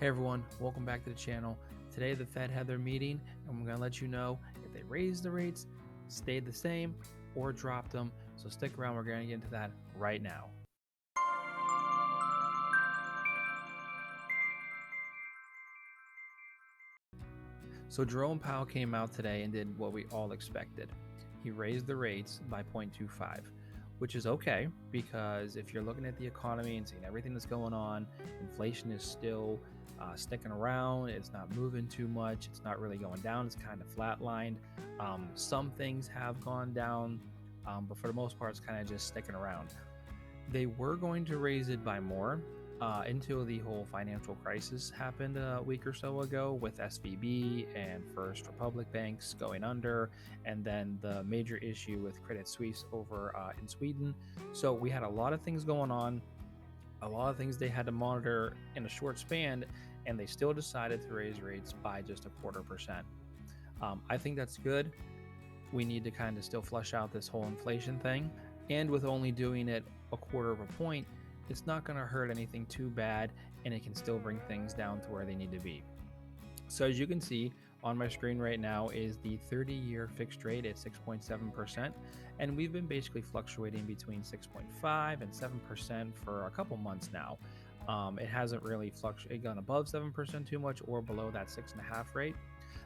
Hey everyone, welcome back to the channel. Today the Fed had their meeting and we're going to let you know if they raised the rates, stayed the same, or dropped them. So stick around, we're going to get into that right now. So Jerome Powell came out today and did what we all expected. He raised the rates by 0.25, which is okay because if you're looking at the economy and seeing everything that's going on, inflation is still sticking around. It's not moving too much. It's not really going down. It's kind of flatlined. Some things have gone down, but for the most part, it's kind of just sticking around. They were going to raise it by more until the whole financial crisis happened a week or so ago with SVB and First Republic banks going under, and then the major issue with Credit Suisse over in Sweden. So we had a lot of things going on, a lot of things they had to monitor in a short span, and they still decided to raise rates by just 0.25%. I think that's good. We need to kind of still flush out this whole inflation thing. And with only doing it 1/4 of a point, it's not going to hurt anything too bad, and it can still bring things down to where they need to be. So as you can see on my screen right now is the 30-year fixed rate at 6.7%, and we've been basically fluctuating between 6.5 and 7% for a couple months now. It hasn't really gone above 7% too much or below that 6.5 rate.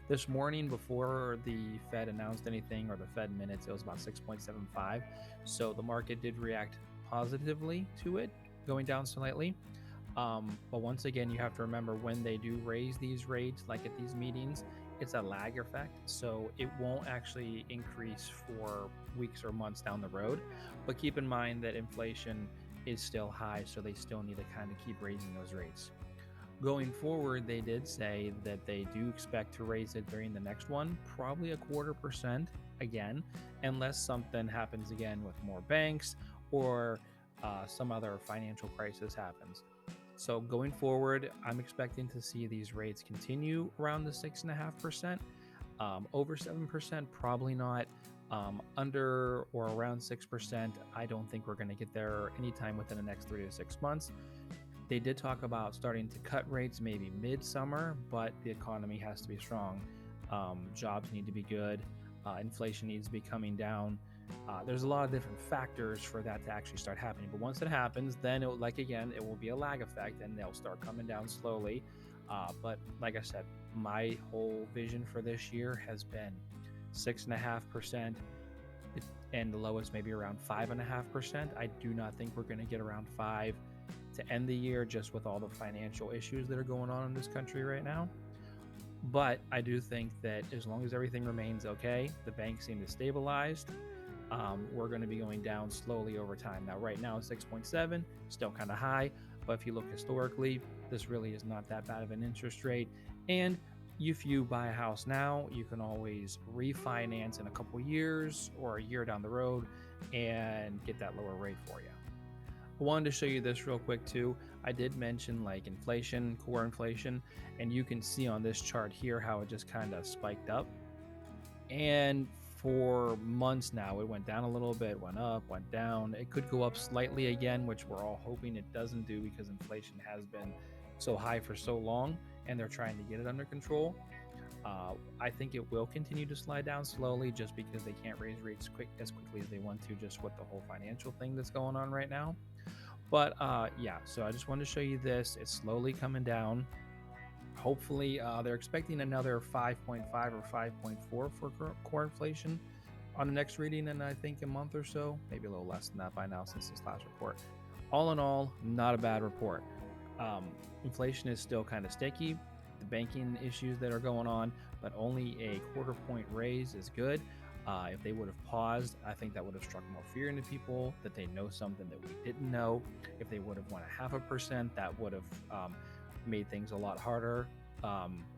This morning, before the Fed announced anything or the Fed minutes, it was about 6.75. So the market did react positively to it, going down slightly. But once again, you have to remember when they do raise these rates, like at these meetings, it's a lag effect. So it won't actually increase for weeks or months down the road. But keep in mind that inflation is still high, so they still need to kind of keep raising those rates. Going forward, they did say that they do expect to raise it during the next one, probably 1/4% again, unless something happens again with more banks or some other financial crisis happens. So going forward, I'm expecting to see these rates continue around the 6.5%. Over 7%, probably not. Under or around 6%, I don't think we're going to get there anytime within the next 3 to 6 months. They did talk about starting to cut rates maybe mid-summer, but the economy has to be strong. Jobs need to be good. Inflation needs to be coming down. There's a lot of different factors for that to actually start happening. But once it happens, then it will be a lag effect and they'll start coming down slowly. But like I said, my whole vision for this year has been 6.5%. And the lowest maybe around 5.5%. I do not think we're going to get around 5 to end the year, just with all the financial issues that are going on in this country right now. But I do think that as long as everything remains okay, the banks seem to stabilize. We're going to be going down slowly over time. Now, right now, 6.7, still kind of high. But if you look historically, this really is not that bad of an interest rate. And if you buy a house now, you can always refinance in a couple years or a year down the road and get that lower rate for you. I wanted to show you this real quick too. I did mention like inflation, core inflation, and you can see on this chart here how it just kind of spiked up. And for months now, it went down a little bit, went up, went down. It could go up slightly again, which we're all hoping it doesn't do because inflation has been so high for so long and they're trying to get it under control. I think it will continue to slide down slowly just because they can't raise rates as quickly as they want to, just with the whole financial thing that's going on right now. But yeah, so I just wanted to show you this. It's slowly coming down. Hopefully, they're expecting another 5.5 or 5.4 for core inflation on the next reading in, I think, a month or so. Maybe a little less than that by now since this last report. All in all, not a bad report. Inflation is still kind of sticky. The banking issues that are going on, but only a 1/4 point raise is good. If they would have paused, I think that would have struck more fear into people that they know something that we didn't know. If they would have won 0.5%, that would have made things a lot harder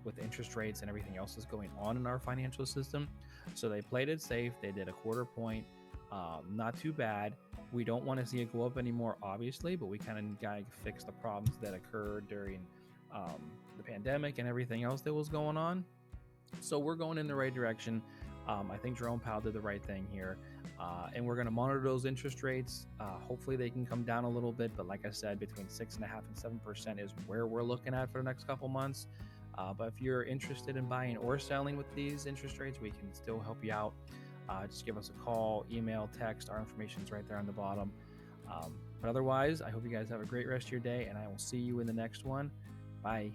with interest rates and everything else that's going on in our financial system. So they played it safe. They did a 1/4 point. Not too bad. We don't want to see it go up anymore, obviously, but we kind of got to fix the problems that occurred during the pandemic and everything else that was going on. So we're going in the right direction. I think Jerome Powell did the right thing here. And we're going to monitor those interest rates. Hopefully they can come down a little bit, but like I said, between 6.5% and 7% is where we're looking at for the next couple months. But if you're interested in buying or selling with these interest rates, we can still help you out. Just give us a call, email, text. Our information is right there on the bottom. But otherwise, I hope you guys have a great rest of your day, and I will see you in the next one. Bye.